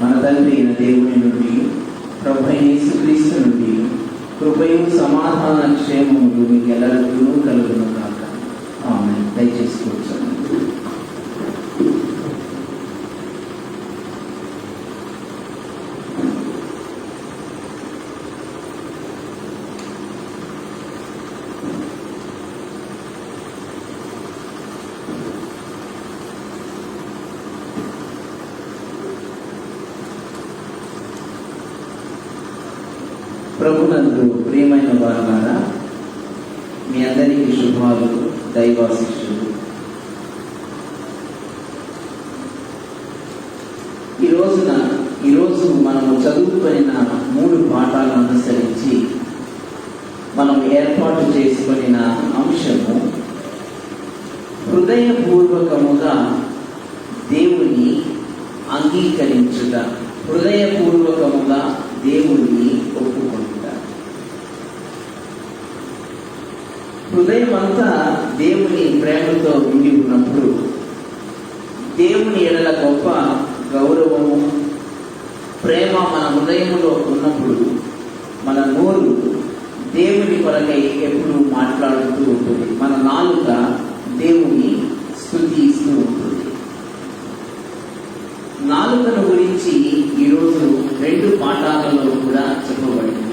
మన తండ్రి అయిన దేవుని నుండి, ప్రభు అయిన యేసుక్రీస్తు నుండి కృపయు సమాధాన క్షేమములు మీకు ఎల్లరికూ కలుగును గాక. ఆమేన్. దయచేసి కూర్చోండి. ప్రభునందు ప్రియమైన వారలారా, మీ అందరికీ శుభాలు, దైవాశీస్సులు. ఈరోజు మనము చదువుకున్న 3 పాఠాలను అనుసరించి మనం ఏర్పాటు చేసుకున్న అంశము హృదయపూర్వకముగా దేవుని అంగీకరించుట, హృదయపూర్వకముగా దేవుని ఒప్పుకుంట. హృదయం అంతా దేవుని ప్రేమతో ఉండి ఉన్నప్పుడు, దేవుని ఎడల గొప్ప గౌరవము, ప్రేమ మన హృదయంలో ఉన్నప్పుడు మన నోరు దేవుని కొరకై ఎప్పుడు మాట్లాడుతూ ఉంటుంది. మన నాలుక దేవుని స్తుతిస్తూ ఉంటుంది. నాలుకను గురించి ఈరోజు 2 పాఠాలలో కూడా చెప్పబడింది.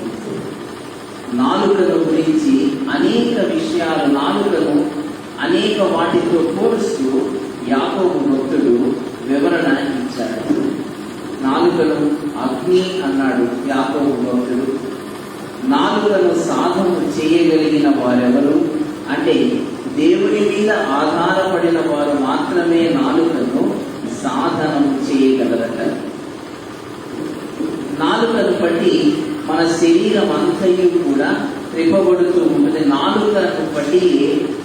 నాలుకను గురించి అనేక విషయాలు, నాలుకను అనేక వాటితో పోలుస్తూ యాకోబు భక్తుడు వివరణ ఇచ్చాడు. నాలుకను అగ్ని అన్నాడు యాకోబు భక్తుడు. నాలుకను సాధన చేయగలిగిన వారెవరు అంటే, దేవుని మీద ఆధారపడిన వారు మాత్రమే నాలుకను సాధనం చేయగలరట. నాలుకను బట్టి మన శరీరం అంతయు కూడా త్రిప్పబడుతూ ఉంటుంది. నాలుకను బట్టి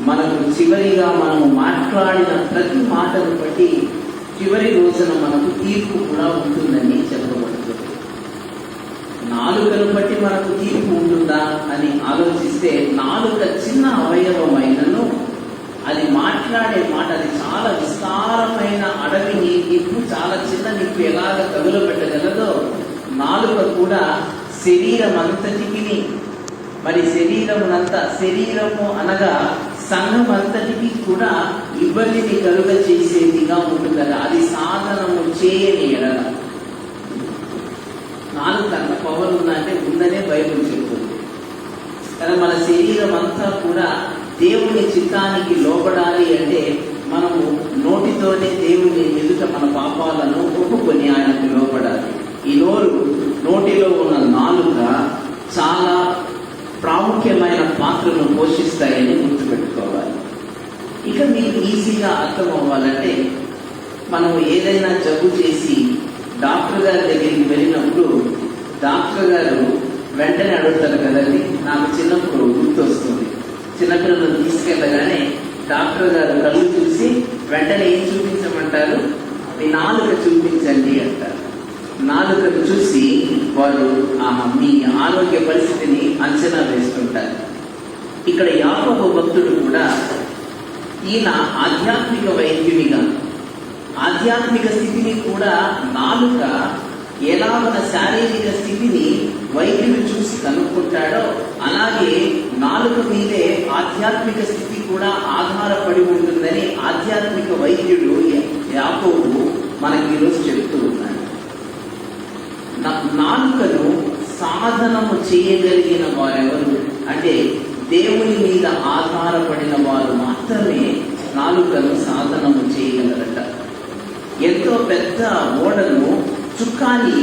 మనకు చివరిగా మనము మాట్లాడిన ప్రతి మాటను బట్టి చివరి రోజున మనకు తీర్పు కూడా ఉంటుందని చెప్పబడుతుంది. నాలుకను బట్టి మనకు తీర్పు ఉంటుందా అని ఆలోచిస్తే, నాలుక చిన్న అవయవమైనను అది మాట్లాడే మాట, అది చాలా విస్తారమైన అడవిని నిప్పు, చాలా చిన్న నిప్పు ఎలాగ తగులబెట్టగలదో, నాలుక కూడా శరీరం అంతటికి, మరి శరీరము అనగా సంఘం అంతటికి కూడా ఇబ్బందిని కలుగ చేసేదిగా ఉంటుందట. అది సాధనము చేయని ఎడల. నాలుక అంత పవర్ ఉందంటే ఉందనే బైబిల్ చెప్తుంది. కానీ మన శరీరం అంతా కూడా దేవుని చిత్తానికి లోబడాలి అంటే మనము నోటితోనే దేవుని ఎదుట మన పాపాలను ఒప్పుకొని ఆయనకు లోబడాలి. ఈ నోటిలో ఉన్న నాలుక చాలా ప్రాముఖ్యమైన పాత్రను పోషిస్తాయని గుర్తుపెట్టుకోవాలి. ఇక మీకు ఈజీగా అర్థం అవ్వాలంటే, మనము ఏదైనా జబ్బు చేసి డాక్టర్ గారి దగ్గరికి వెళ్ళినప్పుడు డాక్టర్ గారు వెంటనే అడుగుతారు కదండి. నాకు చిన్నప్పుడు గుర్తొస్తుంది, చిన్నపిల్లలను తీసుకెళ్ళగానే డాక్టర్ గారు కళ్ళు చూసి వెంటనే ఏం చూపించమంటారు? మీ నాలుక చూపించండి అంటారు. నాలుకను చూసి వారు మీ ఆరోగ్య పరిస్థితిని అంచనా వేస్తుంటారు. ఇక్కడ యాకోబు భక్తుడు కూడా, ఈయన ఆధ్యాత్మిక వైద్యునిగా, ఆధ్యాత్మిక స్థితిని కూడా నాలుక ఎలా మన శారీరక స్థితిని వైద్యుడు చూసి కనుక్కుంటాడో, అలాగే నాలుక మీదే ఆధ్యాత్మిక స్థితి కూడా ఆధారపడి ఉంటుందని ఆధ్యాత్మిక వైద్యుడు యాకోబు మనకి ఈరోజు చెప్తూ ఉన్నాడు. నాలుకను సాధనము చేయగలిగిన వారెవరు అంటే, దేవుని మీద ఆధారపడిన వారు మాత్రమే నాలుకను సాధనము చేయగలరట. ఎంతో పెద్ద ఓడను చుక్కాని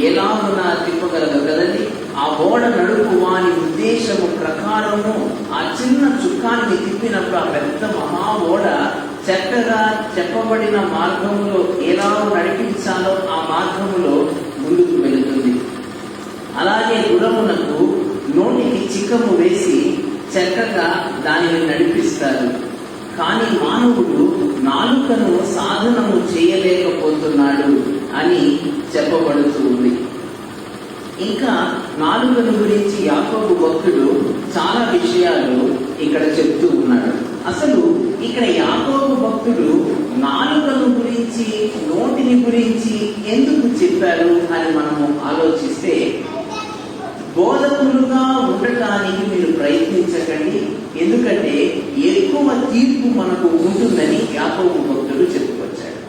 ఎలాగునా తిప్పగలదు కదండి. ఆ ఓడ నడుపు వాని ఉద్దేశము ప్రకారము ఆ చిన్న చుక్కాన్ని తిప్పినప్పుడు ఆ పెద్ద మహా ఓడ చక్కగా చెప్పబడిన మార్గంలో ఎలా నడిపించాలో ఆ మార్గంలో ముందుకు వెళుతుంది. అలాగే గుర్రమునకు నోటికి చిక్కము వేసి చక్కగా దానిని నడిపిస్తారు. కానీ మానవుడు నాలుకను సాధనము చేయలేకపోతున్నాడు అని చెప్పబడుతుంది. ఇంకా నాలుకను గురించి యాకోబు భక్తుడు చాలా విషయాలు ఇక్కడ చెప్తూ ఉన్నాడు. అసలు ఈ ఇక్కడ యాకోబు భక్తుడు నాలుకను గురించి, నోటిని గురించి ఎందుకు చెప్పారు అని మనము ఆలోచిస్తే, బోధకులుగా ఉండటానికి మీరు ప్రయత్నించకండి, ఎందుకంటే ఎక్కువ తీర్పు మనకు ఉంటుందని యాకోబు భక్తుడు చెప్పుకొచ్చాడు.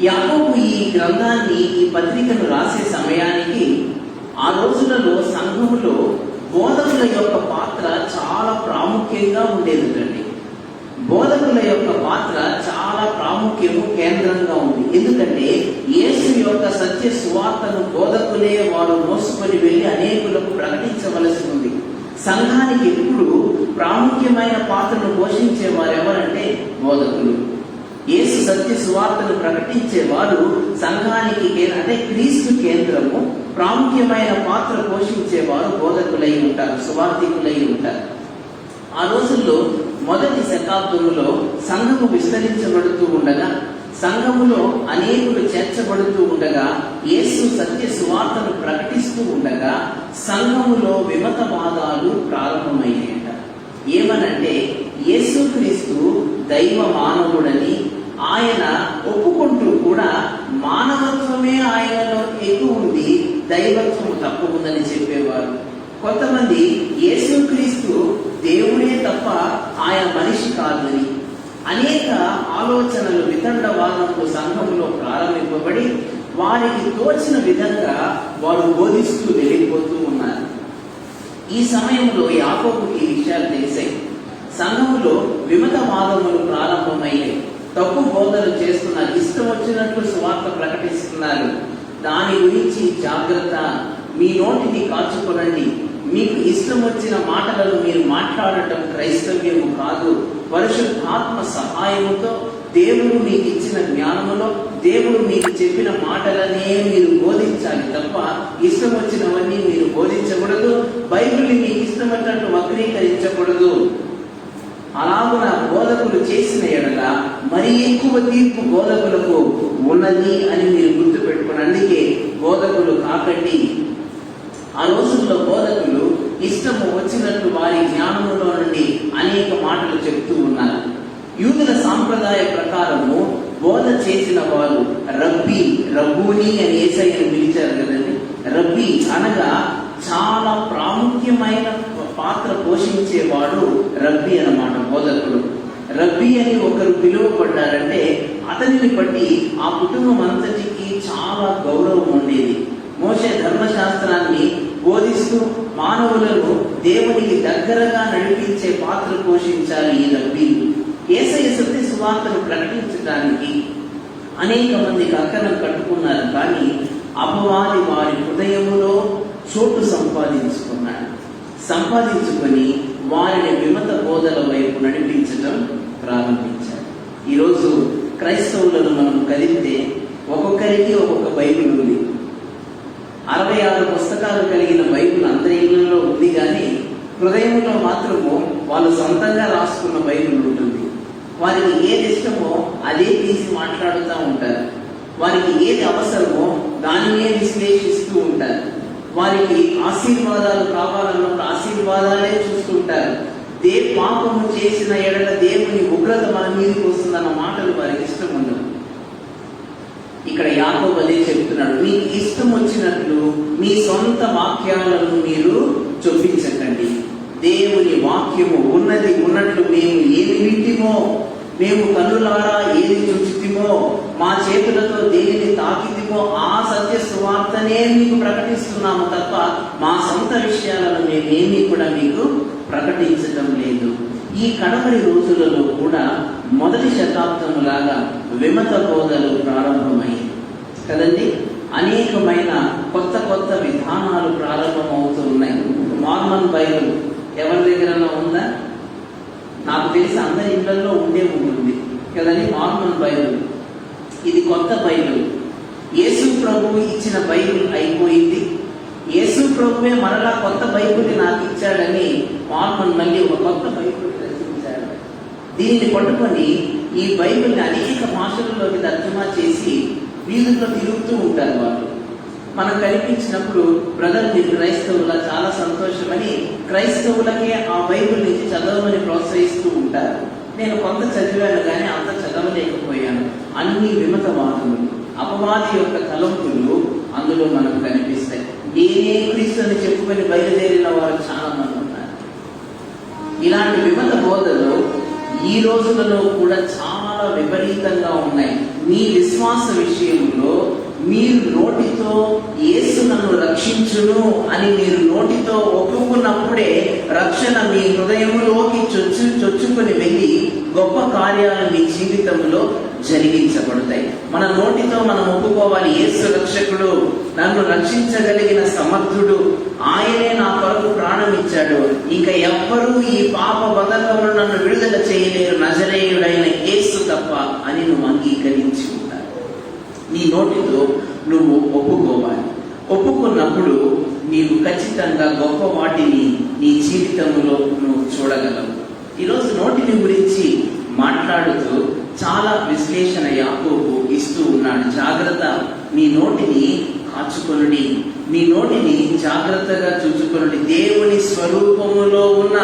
యాకోబు ఈ గ్రంథాన్ని, ఈ పత్రికను రాసే సమయానికి ఆ రోజులలో సంఘములో బోధకుల యొక్క పాత్ర చాలా ప్రాముఖ్యంగా ఉండేదండి. బోధకుల యొక్క పాత్ర చాలా ప్రాముఖ్యము, కేంద్రంగా ఉంది. ఎందుకంటే యేసు యొక్క సత్య సువార్తను బోధకులే వారు మోసుకొని వెళ్ళి అనేకులకు ప్రకటించవలసి ఉంది. సంఘానికి ఎప్పుడు ప్రాముఖ్యమైన పాత్రను పోషించే వారు ఎవరంటే బోధకులు. యేసు సత్య సువార్తను ప్రకటించేవారు సంఘానికి, అంటే క్రీస్తు కేంద్రము, ప్రాముఖ్యమైన పాత్ర పోషించేవారు బోధకులై ఉంటారు, సువార్థికులై ఉంటారు. ఆ రోజుల్లో మొదటి శతాబ్దములో సంఘము విస్తరించబడుతూ ఉండగా, సంఘములో అనేకులు చేర్చబడుతూ ఉండగా, యేసు సత్య సువార్తను ప్రకటిస్తూ ఉండగా సంఘములో విమతవాదాలు ప్రారంభమయ్యాయట. ఏమనంటే, యేసుక్రీస్తు దైవ మానవుడని ఆయన ఒప్పుకుంటూ కూడా మానవత్వమే ఆయనలో ఎక్కువ ఉంది, దైవత్వం తక్కువ ఉందని చెప్పేవారు. కొంతమంది యేసుక్రీస్తు దేవుడే తప్ప ఆయన మనిషి కాదని అనేక ఆలోచనలు, వితండవాదములు సంఘంలో ప్రారంభింపబడి వారికి తోచిన విధంగా వారు బోధిస్తూ వెళ్ళిపోతూ ఉన్నారు. ఈ సమయంలో యాకోబుకి ఈ విషయాలు తెలిసాయి. సంఘములో విమతవాదములు ప్రారంభమయ్యాయి. తప్పు బోధనలు చేస్తున్నారు, ఇష్టం వచ్చినట్లు సువార్త ప్రకటిస్తున్నారు. దాని గురించి జాగ్రత్త, మీ నోటిని కాచుకోనండి. మీకు ఇష్టం వచ్చిన మాటలను మీరు మాట్లాడటం క్రైస్తవ్యము కాదు. పరిశుద్ధాత్మ సహాయముతో దేవుడు మీకు ఇచ్చిన జ్ఞానములో దేవుడు మీకు చెప్పిన మాటలనే మీరు బోధించాలి తప్ప ఇష్టం వచ్చినవన్నీ మీరు బోధించకూడదు. బైబిల్ని మీకు ఇష్టం వచ్చినట్టు వక్రీకరించకూడదు. అలాగున బోధకులు చేసిన ఎడల మరి ఎక్కువ తీర్పు బోధకులకు ఉన్నది అని మీరు గుర్తుపెట్టుకోండి. అందుకే బోధకులు కాకండి. ఆ రోజుల్లో బోధకులు ఇష్టము వచ్చినట్లు వారి జ్ఞానములో నుండి అనేక మాటలు చెప్తూ ఉన్నారు. యూదుల సాంప్రదాయ ప్రకారము బోధ చేసిన వారు రబ్బీ, రబ్బూని అని యేసయ్యను పిలిచారు కదండి. రబ్బీ అనగా చాలా ప్రాముఖ్యమైన పాత్ర పోషించేవాడు రబ్బీ అన్నమాట, బోధకుడు. రబ్బీ అని ఒకరు పిలువబడ్డారంటే అతనిని బట్టి ఆ కుటుంబం అంతటికి చాలా గౌరవం ఉండేది. మోషే ధర్మశాస్త్రాన్ని బోధిస్తూ మానవులను దేవునికి దగ్గరగా నడిపించే పాత్ర పోషించాలి ఈ రబ్బీలు. యేసయ్య సత్య సువార్తను ప్రకటించడానికి అనేక మంది కంకణం కట్టుకున్నారు, కానీ అపవాది వారి హృదయములో చోటు సంపాదించుకొని వారిని విమత బోధల వైపు నడిపించడం ప్రారంభించారు. ఈరోజు క్రైస్తవులను మనం కదిలితే ఒక్కొక్కరికి ఒక్కొక్క బైబిల్ ఉంది. 66 పుస్తకాలు కలిగిన బైబిల్ అందరి ఇళ్లలో ఉంది, కానీ హృదయంలో మాత్రము వాళ్ళు సొంతంగా రాసుకున్న బైబిల్ ఉంటుంది. వారికి ఏది ఇష్టమో అదే తీసి మాట్లాడుతూ ఉంటారు. వారికి ఏది అవసరమో దానినే విశ్లేషిస్తూ ఉంటారు. వారికి ఆశీర్వాదాలు కావాలన్నప్పుడు ఆశీర్వాదాలే చూస్తుంటారు. పాపము చేసిన ఎడల దేవుని ఉగ్రత మన మీదకి వస్తుందన్న మాటలు వారికి ఇష్టం ఉండదు. ఇక్కడ యాకోబు అదే చెప్తున్నాడు, మీకు ఇష్టం వచ్చినట్లు మీ సొంత వాక్యాలను మీరు చొప్పించకండి. దేవుని వాక్యము ఉన్నది ఉన్నట్లు మేము ఏమి వింటిమో, మేము కన్నులారా ఏది చూచితిమో, మా చేతులతో దేనిని తాకితిమో ఆ సత్య సువార్తనే మీకు ప్రకటిస్తున్నాము తప్ప మా సొంత విషయాలను మేమేమీ కూడా మీకు ప్రకటించటం లేదు. ఈ కడవరి రోజులలో కూడా మొదటి శతాబ్దములాగా విమత బోధలు ప్రారంభమయ్యాయి కదండి. అనేకమైన కొత్త కొత్త విధానాలు ప్రారంభమవుతూ ఉన్నాయి. మార్మన్ బైబిల్ ఎవరి దగ్గర ఉందా? నాకు తెలిసి అందరి ఇళ్లలో ఉండే ఉంటుంది కదండి మార్మన్ బైబిల్. ఇది కొత్త బైబిల్. యేసు ప్రభువు ఇచ్చిన బైబిల్ అయిపోయింది. యేసు ప్రభువే మరలా కొత్త బైబిల్ని నాకు ఇచ్చాడని మార్మన్ మళ్ళీ ఒక కొత్త బైబిల్ రచించాడు. దీనిని పట్టుకొని ఈ బైబిల్ని అనేక భాషలలోకి తర్జుమా చేసి వీధుల్లో తిరుగుతూ ఉంటారు వాళ్ళు. మనకు కనిపించినప్పుడు బ్రదర్ మీరు క్రైస్తవుల చాలా సంతోషమని క్రైస్తవులకే ఆ బైబిల్ నుంచి చదవమని ప్రోత్సహిస్తూ ఉంటారు. నేను కొంత చదివాను కానీ అంత చదవలేకపోయాను. అన్ని విమతవాదములు, అపవాది యొక్క తలంపులు అందులో మనకు కనిపిస్తాయి. నేనే క్రీస్తు అని చెప్పుకొని బయలుదేరిన వారు చాలా మంది ఉన్నారు. ఇలాంటి విమత బోధలు ఈ రోజులలో కూడా చాలా విపరీతంగా ఉన్నాయి. మీ విశ్వాస విషయంలో మీరు నోటితో యేసు నన్ను రక్షించును అని మీరు నోటితో ఒప్పుకున్నప్పుడే రక్షణ మీ హృదయంలోకి చొచ్చుకొని వెళ్ళి గొప్ప కార్యాలు మీ జీవితంలో జరిగించబడతాయి. మన నోటితో మనం ఒప్పుకోవాలి, యేసు రక్షకుడు, నన్ను రక్షించగలిగిన సమర్థుడు, ఆయనే నా కొరకు ప్రాణం ఇచ్చాడు, ఇంకా ఎవ్వరూ ఈ పాప బంధకమును నన్ను విడుదల చేయలేరు, నజరేయుడైన యేసు తప్ప అని నువ్వు అంగీకరించి ఉంటావు. నీ నోటితో నువ్వు ఒప్పుకోవాలి. ఒప్పుకున్నప్పుడు నీవు ఖచ్చితంగా గొప్ప వాటిని నీ జీవితంలో నువ్వు చూడగలవు. ఈరోజు నోటిని గురించి మాట్లాడుతూ చాలా విశ్లేషణ యాకోబు ఇస్తూ ఉన్నాడు. జాగ్రత్త, నీ నోటిని కాచుకొనుడి, నీ నోటిని జాగ్రత్తగా చూచుకొనుడి. దేవుని స్వరూపములో ఉన్న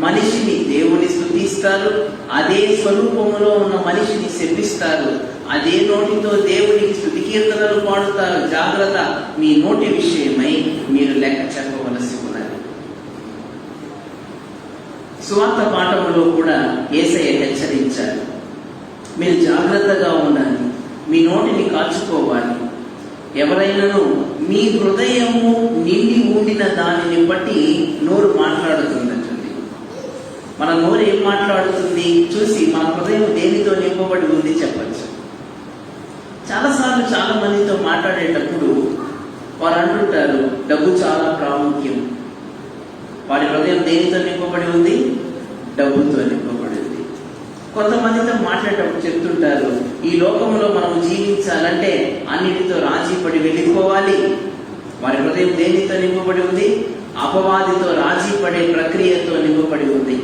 మనిషిని దేవుని స్తుతిస్తారు, అదే స్వరూపములో ఉన్న మనిషిని శపిస్తారు. అదే నోటితో దేవునికి స్తుతి కీర్తనలు పాడుతారు. జాగ్రత్త, మీ నోటి విషయమై మీరు లెక్క చెప్పవలసి ఉన్నది. సువార్త పాఠములో కూడా యేసయ్య హెచ్చరించారు, మీరు జాగ్రత్తగా ఉండాలి, మీ నోటిని కాచుకోవాలి. ఎవరైనాను మీ హృదయము నిండి ఉండిన దానిని బట్టి నోరు మాట్లాడుతుందంటుంది. మన నోరు ఏం మాట్లాడుతుంది చూసి మన హృదయం దేనితో నింపబడి ఉంది చెప్పచ్చు. చాలాసార్లు చాలా మందితో మాట్లాడేటప్పుడు వారు అంటుంటారు, డబ్బు చాలా ప్రాముఖ్యం. వారి హృదయం దేనితో నింపబడి ఉంది? డబ్బుతో నింపబడి ఉంది. కొంతమందితో మాట్లాడేటప్పుడు చెప్తుంటారు, ఈ లోకంలో మనం జీవించాలంటే అన్నిటితో రాజీ పడి వెళ్ళిపోవాలి. వారి హృదయం దేనితో నింపబడి ఉంది? అపవాదితో రాజీ పడే ప్రక్రియతో నింపబడి ఉంది.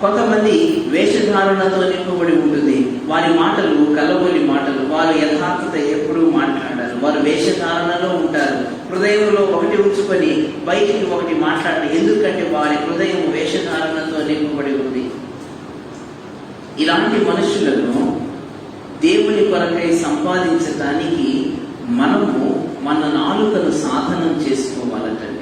కొంతమంది వేషధారణతో నింపబడి ఉంటుంది. వారి మాటలు కలబోలి మాటలు, వారు యథార్థత ఎప్పుడూ మాట్లాడారు. వారు వేషధారణలో ఉంటారు. హృదయంలో ఒకటి ఉంచుకొని బయటికి ఒకటి మాట్లాడారు. ఎందుకంటే వారి హృదయం వేషధారణతో నింపబడి ఉంది. ఇలాంటి మనుషులను దేవుని కొరకై సంపాదించడానికి మనము మన నాలుకను సాధనం చేసుకోవాలటండి.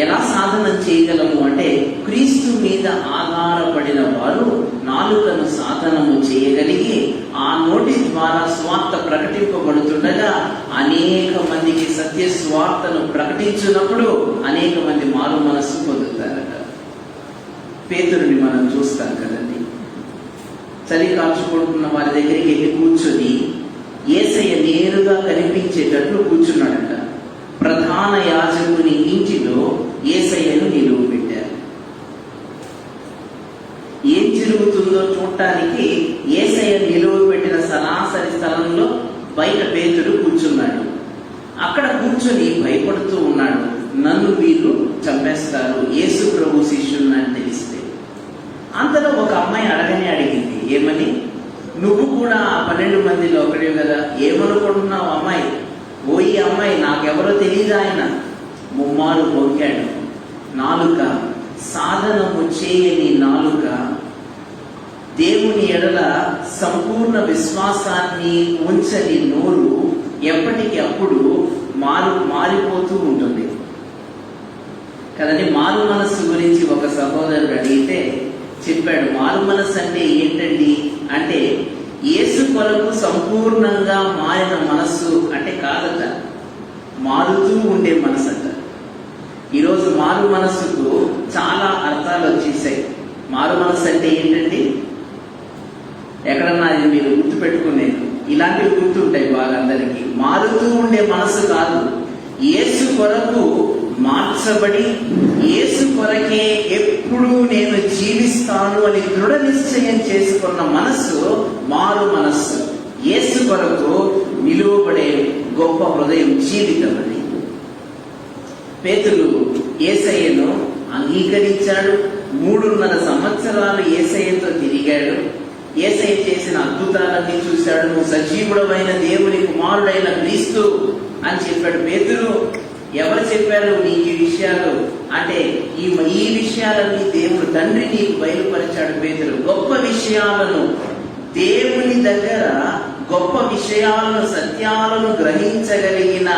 ఎలా సాధనం చేయగలము అంటే, క్రీస్తు మీద ఆధారపడిన వారు నాలుకను సాధనము చేయగలిగి ఆ నోటి ద్వారా స్వార్థ ప్రకటింపబడుతుండగా అనేక మందికి సత్య స్వార్థను ప్రకటించినప్పుడు అనేక మంది మారు మనస్సు పొందుతారట. పేతురుని మనం చూస్తాం కదండి, చలి కాల్చుకుంటున్న వారి దగ్గరికి వెళ్ళి కూర్చొని యేసయ్య నేరుగా కనిపించేటట్లు కూర్చున్నాడట. ప్రధాన యాజకుని ఇంటిలో యేసయ్యను నిలువ పెట్టారు. ఏం జరుగుతుందో చూడటానికి యేసయ్య నిలువ పెట్టిన సరాసరి స్థలంలో బయట పేతురు కూర్చున్నాడు. అక్కడ కూర్చొని భయపడుతూ ఉన్నాడు, నన్ను వీరు చంపేస్తారు, యేసు ప్రభు శిష్యుని అని తెలిస్తే. అంతలో ఒక అమ్మాయి అడిగింది, ఏమని? నువ్వు కూడా ఆ 12 మందిలో ఒకడే కదా, ఏమనుకుంటున్నావు అమ్మాయి? ఓ ఈ అమ్మాయి, నాకెవరో తెలియదు. ఆయన ముమ్మారు పోకాడు. నాలుక, సాధనము చేయని నాలుక దేవుని ఎడల సంపూర్ణ విశ్వాసాన్ని ఉంచని నోరు ఎప్పటికి అప్పుడు మారిపోతూ ఉంటుంది కదండి. మారు మనస్సు గురించి ఒక సహోదరుడు అడిగితే చెప్పాడు, మారు మనస్సు అంటే ఏంటండి అంటే, యేసు కొరకు సంపూర్ణంగా మారిన మనస్సు అంటే కాదట, మారుతూ ఉండే మనసు అట. ఈరోజు మారు మనస్సుకు చాలా అర్థాలు వచ్చేసాయి. మారు మనస్సు అంటే ఏంటండి? ఎక్కడన్నా ఇది మీరు గుర్తు పెట్టుకునేది, ఇలాంటివి గుర్తుంటాయి బాగా అందరికీ. మారుతూ ఉండే మనసు కాదు, యేసు కొరకు మార్చబడి యేసు కొరకే ఎప్పుడూ నేను జీవిస్తాను అని దృఢ నిశ్చయం చేసుకున్న మనస్సు మారు మనస్సు. యేసు కొరకు నిలువబడే గొప్ప హృదయం జీవితం అది. పేతురు యేసయ్యను అంగీకరించాడు. 3.5 సంవత్సరాలు యేసయ్యతో తిరిగాడు. యేసయ్య చేసిన అద్భుతాలన్నీ చూశాడు. నువ్వు సజీవుడమైన దేవుని కుమారుడైన క్రీస్తు అని చెప్పాడు. పేతురు, ఎవరు చెప్పారు నీకు ఈ విషయాలు అంటే ఈ విషయాలన్నీ దేవుడు తండ్రి నీకు బయలుపరిచాడు పేతురు. గొప్ప విషయాలను, దేవుని దగ్గర గొప్ప విషయాలను, సత్యాలను గ్రహించగలిగిన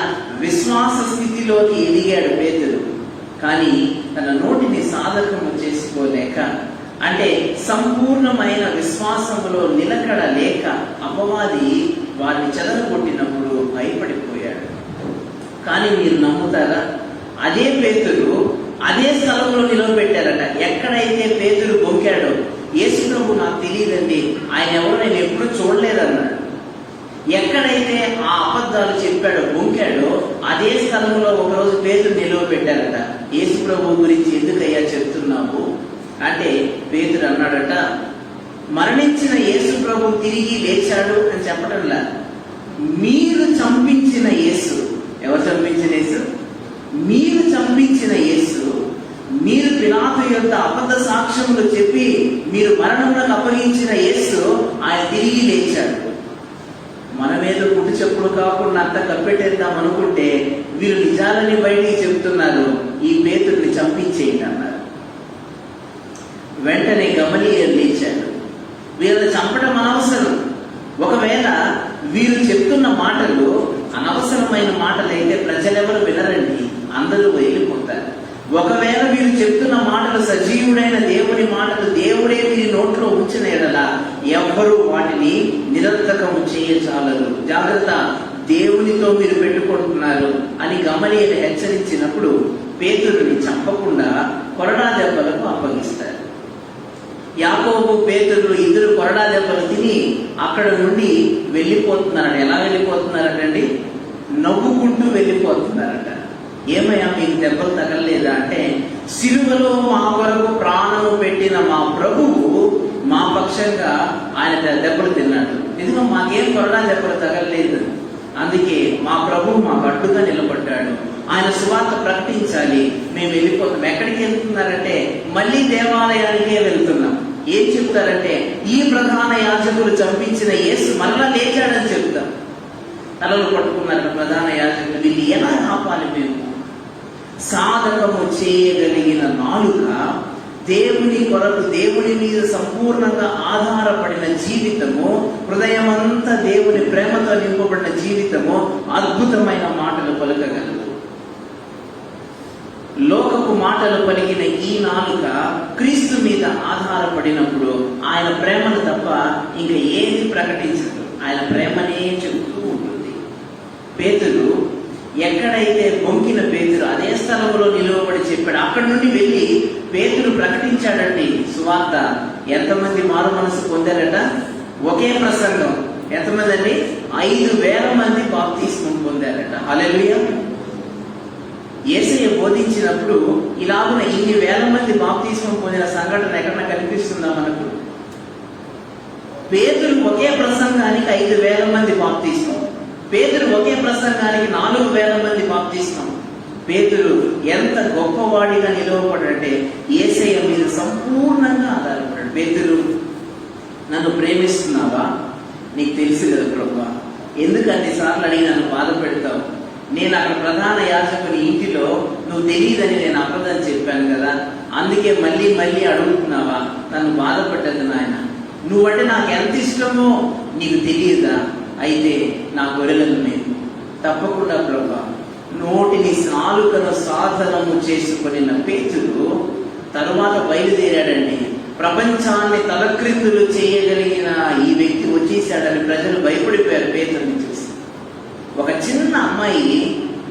విశ్వాస స్థితిలోకి ఎదిగాడు పేతురు. కానీ తన నోటిని సాధకము చేసుకోలేక, అంటే సంపూర్ణమైన విశ్వాసములో నిలకడ లేక అపవాది వారిని చెదరగొట్టినప్పుడు భయపడిపోయాడు. కానీ మీరు నమ్ముతారా, అదే పేతురు అదే స్థలంలో నిలవబెట్టారట. ఎక్కడైతే పేతురు బొంకాడో, యేసు ప్రభు నాకు తెలియదండి, ఆయన ఎవరు నేను ఎప్పుడు చూడలేదన్నాడు. ఎక్కడైతే ఆ అబద్ధాలు చెప్పాడో, బొంకాడో, అదే స్థలంలో ఒకరోజు పేతురు నిలవబెట్టారట. యేసు ప్రభు గురించి ఎందుకయ్యా చెప్తున్నావు అంటే పేతురు అన్నాడట, మరణించిన యేసు ప్రభు తిరిగి లేచాడు అని చెప్పడంలా, మీరు చంపించిన యేసు. ఎవరు చంపించిన యేసు? మీరు చంపించిన యేసు, మీరు పిలాతు యొక్క అబద్ధ సాక్ష్యములు చెప్పి మీరు మరణంలోకి అప్పగించిన యేసు ఆయన తిరిగి లేచాడు. మనమేదో గుడి చెప్పుడు కాకుండా అంతా కప్పెట్టేద్దాం అనుకుంటే వీళ్ళు నిజాలని బయటికి చెబుతున్నారు, ఈ పేతుడిని చంపించేయండి అన్నారు. వెంటనే గమలీయేలు లేచాడు. వీళ్ళని చంపడం అనవసరం. ఒకవేళ వీరు చెప్తున్న మాటలు అనవసరమైన మాటలైతే ప్రజలెవరు వినరండి, అందరూ వెళ్ళిపోతారు. ఒకవేళ వీరు చెప్తున్న మాటలు సజీవుడైన దేవుని మాటలు, దేవుడే వీరి నోట్లో ఉంచిన ఎడల ఎవ్వరూ వాటిని నిరర్థకము చేయచాలరు. జాగ్రత్త, దేవునితో మీరు పెట్టుకుంటున్నారు అని గమలీయేలు హెచ్చరించినప్పుడు పేతురుని చంపకుండా కొరడా దెబ్బలకు అప్పగిస్తారు. యాకోబు, పేతురు ఇద్దరు కొరడా దెబ్బలు తిని అక్కడ నుండి వెళ్ళిపోతున్నారట. ఎలా వెళ్ళిపోతున్నారటండి? నవ్వుకుంటూ వెళ్ళిపోతున్నారట. ఏమయ్యా మీకు దెబ్బలు తగలలేదా అంటే, సిలువలో మా కొరకు ప్రాణము పెట్టిన మా ప్రభువు మా పక్షంగా ఆయన దెబ్బలు తిన్నాడు, ఎందుకంటే మాకేం కొరడా దెబ్బలు తగలలేదు, అందుకే మా ప్రభువు మాకు అడ్డుగా నిలబడ్డాడు, ఆయన సువార్త ప్రకటించాలి, మేము వెళ్ళిపోతాం. ఎక్కడికి వెళ్తున్నారంటే మళ్ళీ దేవాలయానికే వెళ్తున్నాం. ఏం చెప్తారంటే, ఈ ప్రధాన యాజకులు చంపించిన యేసు మళ్ళా లేచాడని చెప్తాం. తలలు పట్టుకున్నారు ప్రధాన యాజకులు, వీళ్ళు ఎలా ఆపాలి మేము? సాధకము చేయగలిగిన నాలుక, దేవుని కొరకు, దేవుని మీద సంపూర్ణంగా ఆధారపడిన జీవితము, హృదయం అంతా దేవుని ప్రేమతో నింపబడిన జీవితము అద్భుతమైన మాటలు పలకగలదు. లోకపు మాటలు పలికిన ఈ నాలుక క్రీస్తు మీద ఆధారపడినప్పుడు ఆయన ప్రేమను తప్ప ఇంకా ఏది ప్రకటించదు, ఆయన ప్రేమనే చెబుతూ ఉంటుంది. పేతురు ఎక్కడైతే బొంకిన పేతురు అదే స్థలంలో నిలువబడి చెప్పాడు. అక్కడి నుండి వెళ్ళి పేతురు ప్రకటించాడండి సువార్త. ఎంతమంది మారు మనసు పొందారట? ఒకే ప్రసంగం. ఎంతమంది అండి? 5,000 మంది బాప్తిస్మం పొందారట. హల్లెలూయా. యేసయ్య బోధించినప్పుడు ఇలాగున ఇన్ని వేల మంది బాప్తిస్మం పొందిన సంఘటన ఎక్కడన్నా కనిపిస్తుందా మనకు? పేతురు ఒకే ప్రసంగానికి 5,000 మంది బాప్తిస్మం, పేతురు ఒకే ప్రసంగానికి 4,000 మంది బాప్తిస్మం. పేతురు ఎంత గొప్పవాడిగా నిలవబడంటే యేసయ్య మీద సంపూర్ణంగా ఆధారపడాడు. పేతురు, నన్ను ప్రేమిస్తున్నావా? నీకు తెలుసు కదా ప్రభువా, ఎందుకు అన్నిసార్లు అడిగి నన్ను బాధ పెడతావు? నేను అక్కడ ప్రధాన యాజకుని ఇంటిలో నువ్వు తెలియదని నేను అబద్ధం చెప్పాను కదా, అందుకే మళ్ళీ మళ్ళీ అడుగుతున్నావా? నన్ను బాధపడ్డది నాయన. నువ్వంటే నాకు ఎంత ఇష్టమో నీకు తెలియదా? అయితే నా గొర్రెలను నేను తప్పకుండా ప్రభువా. నోటిని నాలుకను సాధనము చేసుకుని పేతురు తరువాత బయలుదేరాడండి. ప్రపంచాన్ని తలక్రిందులు చేయగలిగిన ఈ వ్యక్తి వచ్చేసాడని ప్రజలు భయపడిపోయారు పేతురుని చూసి. ఒక చిన్న అమ్మాయి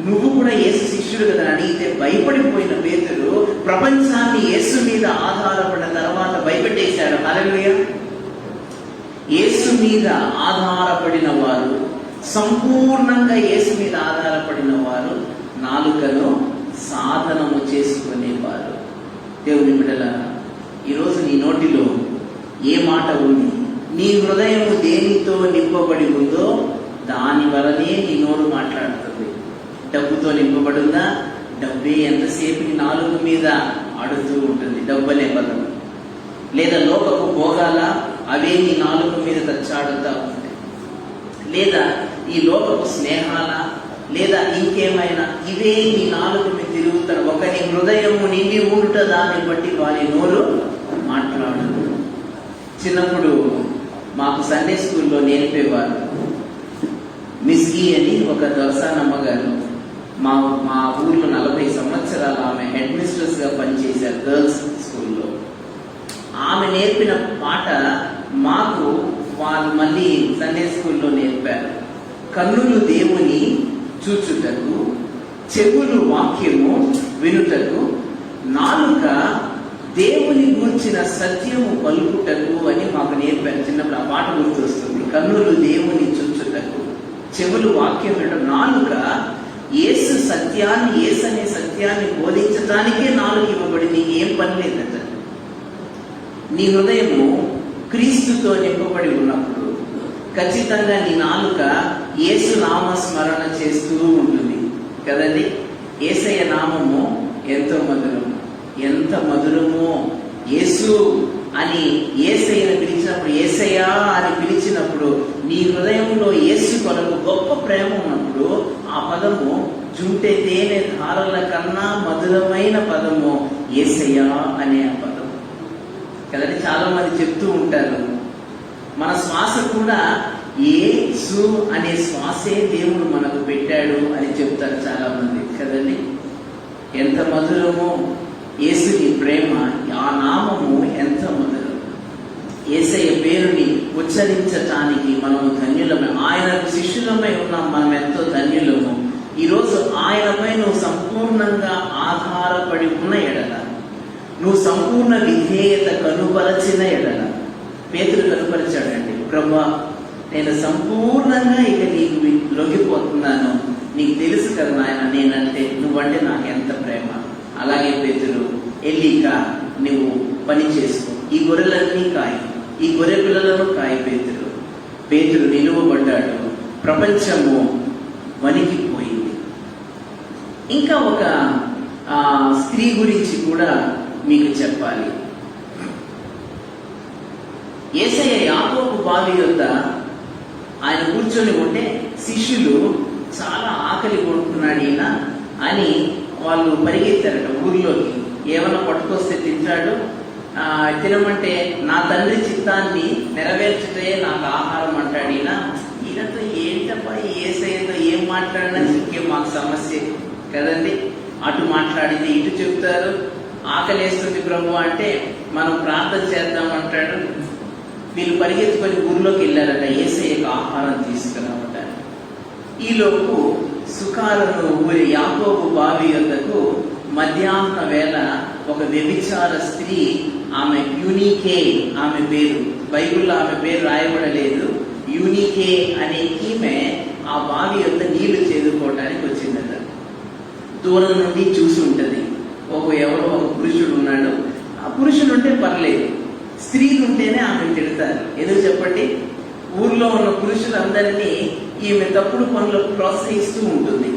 నువ్వు కూడా యేసు శిష్యుడు కదా అడిగితే భయపడిపోయిన పేతురు ప్రపంచాన్ని యేసు మీద ఆధారపడిన తర్వాత భయపెట్టేశాడు. హల్లెలూయా. యేసు మీద ఆధారపడిన వారు, సంపూర్ణంగా యేసు మీద ఆధారపడిన వారు నాలుకను సాధనము చేసుకునేవారు. దేవుని బిడ్డలారా, ఈరోజు నీ నోటిలో ఏ మాట ఉంది? నీ హృదయము దేనితో నింపబడి ఉందో దాని వలనే నీ నోరు మాట్లాడుతుంది. డబ్బుతో నింపబడిందా? డబ్బే ఎంతసేపు నీ నాలుగు మీద ఆడుతూ ఉంటుంది, డబ్బనే పదం. లేదా లోకపు భోగాల, అవే నీ నాలుగు మీద తచ్చాడుతూ ఉంటాయి. లేదా ఈ లోకపు స్నేహాల, లేదా ఇంకేమైనా ఇవే నీ నాలుగు మీద తిరుగుతాడు. ఒకని హృదయము నిండి ఉండుట దాన్ని బట్టి వారి నోరు మాట్లాడదు. చిన్నప్పుడు మాకు సండే స్కూల్లో నేర్పేవారు. మిస్ ఈ అని ఒక దొరసానమ్మ గారు, మా ఊర్లో 40 సంవత్సరాలు ఆమె హెడ్ మిస్ట్రెస్ గా పనిచేశారు గర్ల్స్ స్కూల్లో. ఆమె నేర్పిన పాట మాకు వాళ్ళు మళ్ళీ సండే స్కూల్లో నేర్పారు. కన్నులు దేవుని చూచుటకు, చెవులు వాక్యము వినుటకు, నాలుక దేవుని గూర్చిన సత్యము పలుకుటకు అని మాకు నేర్పారు. చిన్నప్పుడు ఆ పాట గుర్తొస్తుంది. కన్నులు దేవుని చూచుటకు, చెవులు వాక్యం వినటం, నాలుక యేసు సత్యాన్ని, యేసు అనే సత్యాన్ని బోధించడానికే నాలుగు ఇవ్వబడింది. ఏం పని లేదట. నీ హృదయము క్రీస్తుతో నింపబడి ఉన్నప్పుడు ఖచ్చితంగా నీ నాలుక యేసు నామస్మరణ చేస్తూ ఉంటుంది కదండి. యేసయ్య నామము ఎంతో మధురము, ఎంత మధురమో. యేసు అని యేసయ్యను పిలిచినప్పుడు, యేసయ్యా అని పిలిచినప్పుడు నీ హృదయంలో యేసు కొరకు గొప్ప ప్రేమ ఉన్నప్పుడు ఆ పదము జుంటె తేనె ధారల కన్నా మధురమైన పదము యేసయ్యా అనే ఆ పదం కదండి. చాలా మంది చెప్తూ ఉంటారు, మన శ్వాస కూడా యేసు అనే శ్వాసే దేవుడు మనకు పెట్టాడు అని చెప్తారు చాలా మంది కదండి. ఎంత మధురమో యేసుని ప్రేమ, ఆ నామము ఎంత మధురం. యేసయ్య పేరుని ఉచ్చరించటానికి మనము ధన్యులమే. ఆయనకు శిష్యులమై ఉన్నాం, మనం ఎంతో ధన్యులము. ఈరోజు ఆయనపై నువ్వు సంపూర్ణంగా ఆధారపడి ఉన్న ఎడల, నువ్వు సంపూర్ణ విధేయత కనుపరచిన ఎడల, పేతురు కనుపరిచాడండి. ప్రభువా, నేను సంపూర్ణంగా ఇక నీకు లొంగిపోతున్నాను, నీకు తెలుసు కదా నాయన నేనంటే, నువ్వంటే నాకు ఎంత ప్రేమ. అలాగే పేతురు, ఎల్లిక నువ్వు పని చేసుకో, ఈ గొర్రెలన్నీ కాయి, ఈ గొర్రె పిల్లలను కాయి. పేతురు నిలువబడ్డాడు. ప్రపంచము వణికిపోయింది. ఇంకా ఒక స్త్రీ గురించి కూడా మీకు చెప్పాలి. యేసయ్య యాకోబు బావి వద్ద ఆయన కూర్చొని ఉంటే శిష్యులు చాలా ఆకలి కొడుతున్నాడు ఈయన అని వాళ్ళు పరిగెత్తారట ఊర్లోకి. ఏమన్నా పట్టుకొస్తే తింటాడు, తినమంటే నా తండ్రి చిత్తాన్ని నెరవేర్చితే నాకు ఆహారం అంటాడు ఈయన. ఈయనతో ఏంటప్పా యేసయ్యతో ఏం మాట్లాడినా ఇంకేం మాకు సమస్య కదండి. అటు మాట్లాడితే ఇటు చెప్తారు. ఆకలేస్తుంది ప్రభు అంటే మనం ప్రార్థన చేద్దామంటాడు. వీళ్ళు పరిగెత్తుకొని ఊర్లోకి వెళ్ళారట యేసయ్యకు ఆహారం తీసుకురావటానికి. ఈలోపు సుకారును ఊరి యాకోబు బావి వద్దకు మధ్యాహ్న వేళ ఒక వ్యభిచార స్త్రీ, ఆమె యూనికే ఆమె పేరు, బైబిల్లో ఆమె పేరు రాయబడలేదు, యూనికే అనే ఈమె ఆ బావి వద్ద నీళ్లు చేదుకోవటానికి వచ్చిందట. దూరం నుండి చూసి ఉంటది. ఎవరో ఒక పురుషుడు ఉన్నాడు. ఆ పురుషుడు ఉంటే పర్లేదు, స్త్రీలు ఉంటేనే ఆమె తిడతారు. ఎందుకు చెప్పండి? ఊర్లో ఉన్న పురుషులందరినీ ఈమె తప్పుడు పనులకు ప్రోత్సహిస్తూ ఉంటుంది.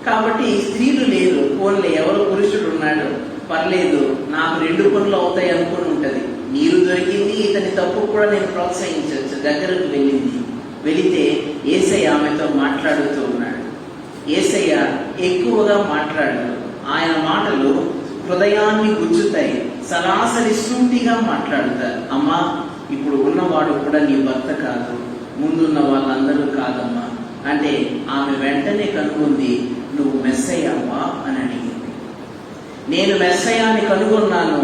కాబట్టి స్త్రీలు లేరు, ఫోన్లే ఎవరో పురుషుడు ఉన్నాడు, పర్లేదు నాకు 2 పనులు అవుతాయి అనుకుని ఉంటది. నీరు దొరికింది, ఇతని తప్పు కూడా నేను ప్రోత్సహించవచ్చు. దగ్గరకు వెళితే యేసయ్య ఆమెతో మాట్లాడుతూ ఉన్నాడు. యేసయ్య ఎక్కువగా మాట్లాడాడు. ఆయన మాటలు హృదయాన్ని గుచ్చుతాయి. సరాసరి సూటిగా మాట్లాడతారు. అమ్మా, ఇప్పుడు ఉన్నవాడు కూడా నీ భర్త కాదు, ముందున్న వాళ్ళందరూ కాదమ్మా అంటే ఆమె వెంటనే కనుగొంది, నువ్వు మెస్సయ్యావా అని అడిగింది. నేను మెస్సయ్యాన్ని కనుగొన్నాను,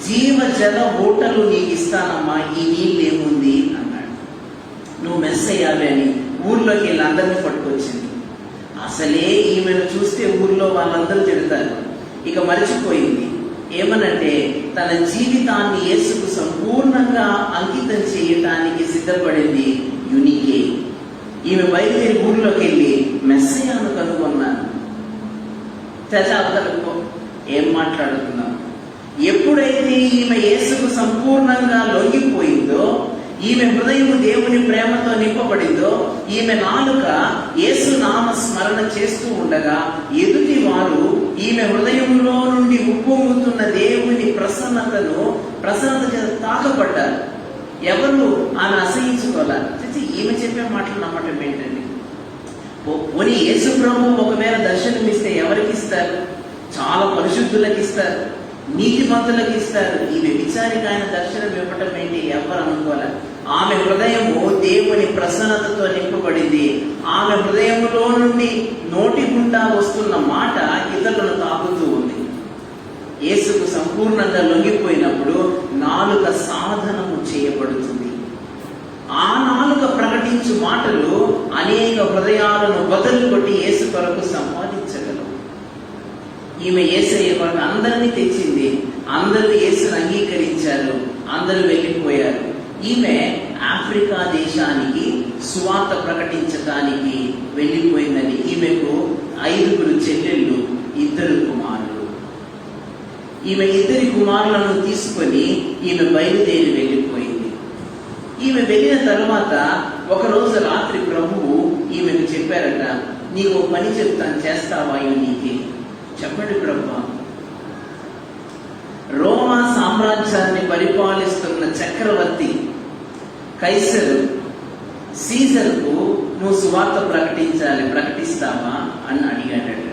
జీవజల ఊటలు నీకు ఇస్తానమ్మా, ఈ నీళ్ళు ఏముంది అన్నాడు. నువ్వు మెస్సయ్యావే అని ఊర్లోకి వెళ్ళి అందరినీ పట్టుకొచ్చింది. అసలే ఈమెను చూస్తే ఊర్లో వాళ్ళందరూ తిడతారు. ఇక మరిచిపోయింది. ఏమనంటే తన జీవితాన్ని యేసుకు సంపూర్ణంగా అంకితం చేయటానికి సిద్ధపడింది యూనికే. ఈమె బయలుదేరి ఊర్లోకి వెళ్ళి మెస్సయ్యను కనుగొన్నాను. తెజాబతలకు ఏం మాట్లాడుతున్నాం? ఎప్పుడైతే ఈమె యేసుకు సంపూర్ణంగా లొంగిపోయిందో, ఈమె హృదయం దేవుని ప్రేమతో నింపబడిందో, ఈమె నాలుక యేసు నామ స్మరణ చేస్తూ ఉండగా ఎదుటి వారు ఈమె హృదయంలో నుండి ఉప్పొంగుతున్న దేవుని ప్రసన్నత తాకపడ్డారు. ఎవరు ఆమె అసహించుకోవాలి. ఈమె చెప్పే మాటలు నమ్మటం ఏంటండి? పోనీ యేసు ప్రభు ఒకవేళ దర్శనం ఇస్తే ఎవరికి ఇస్తారు? చాలా పరిశుద్ధులకు ఇస్తారు, నీతిమంతులకు ఇస్తారు. ఈ వ్యభిచారికి ఆయన దర్శనం ఇవ్వటం ఏంటి? ఎవరు అనుకోవాలి. ఆమె హృదయము దేవుని ప్రసన్నతతో నింపబడింది. ఆమె హృదయంలో నుండి నోటి గుండా వస్తున్న మాట ఇతరులను తాకుతూ ఉంది. యేసుకు సంపూర్ణంగా లొంగిపోయినప్పుడు నాలుక సాధనము చేయబడుతుంది. ఆ నాలుక ప్రకటించు మాటలు అనేక హృదయాలను బదులు కొట్టి యేసు కొరకు సంపాదించగలవు. ఈమె యేసయ్య కొరకు అందరినీ తెచ్చింది. అందరూ యేసును అంగీకరించారు, అందరూ వెళ్ళిపోయారు. ఈమె ఆఫ్రికా దేశానికి సువార్త ప్రకటించడానికి వెళ్ళిపోయిందని. ఈమెకు 5 చెల్లెళ్ళు, 2 కుమారులు. ఈమె 2 కుమారులను తీసుకొని ఈమె బయలుదేరి వెళ్ళిపోయింది. ఈమె వెళ్ళిన తర్వాత ఒకరోజు రాత్రి ప్రభువు ఈమెకు చెప్పారట, నీకు పని చెప్తాను, చేస్తావా? నీకే చెప్పండి ప్రభు. రోమా సామ్రాజ్యాన్ని పరిపాలిస్తున్న చక్రవర్తి కైసరు సీజర్కు నువ్వు సువార్త ప్రకటించాలి, ప్రకటిస్తావా అని అడిగాడట.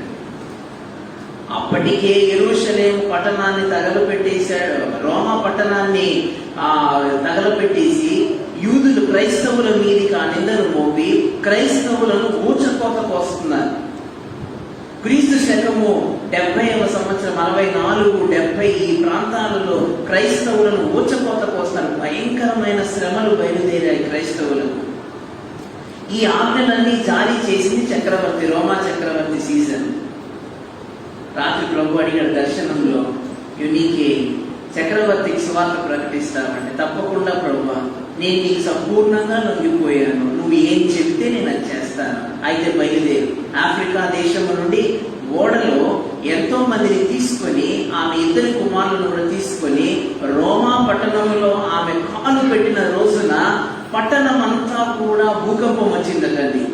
అప్పటికే యెరూషలేము పట్టణాన్ని తగలపెట్టేశాడు. రోమా పట్టణాన్ని తగలపెట్టేసి యూదులు క్రైస్తవుల మీదకి ఆ నిందను మోపి క్రైస్తవులను ఊచకోత కోస్తున్నారు. క్రీస్తు శకము 70వ సంవత్సరం 64, 70 ఈ ప్రాంతాలలో క్రైస్తవులను ఊచకోత కోస్తారు. భయంకరమైన శ్రమలు బయలుదేరాయి క్రైస్తవులకు. ఈ ఆజ్ఞలన్నీ జారీ చేసింది చక్రవర్తి, రోమా చక్రవర్తి సీజర్. రాత్రి ప్రభు అడిగాడు దర్శనంలో, నీకే చక్రవర్తికి సువార్త ప్రకటిస్తామంటే, తప్పకుండా ప్రభు, నేను నీకు సంపూర్ణంగా లొంగిపోయాను, నువ్వు ఏం చెప్తే నేను అది చేస్తాను. అయితే బయలుదేరు. ఆఫ్రికా దేశం నుండి ఓడలో ఎంతో మందిని తీసుకొని, ఆమె 2 కుమారులను కూడా తీసుకొని రోమా పట్టణంలో ఆమె కాలు పెట్టిన రోజున పట్టణం అంతా కూడా భూకంపం వచ్చిందండి.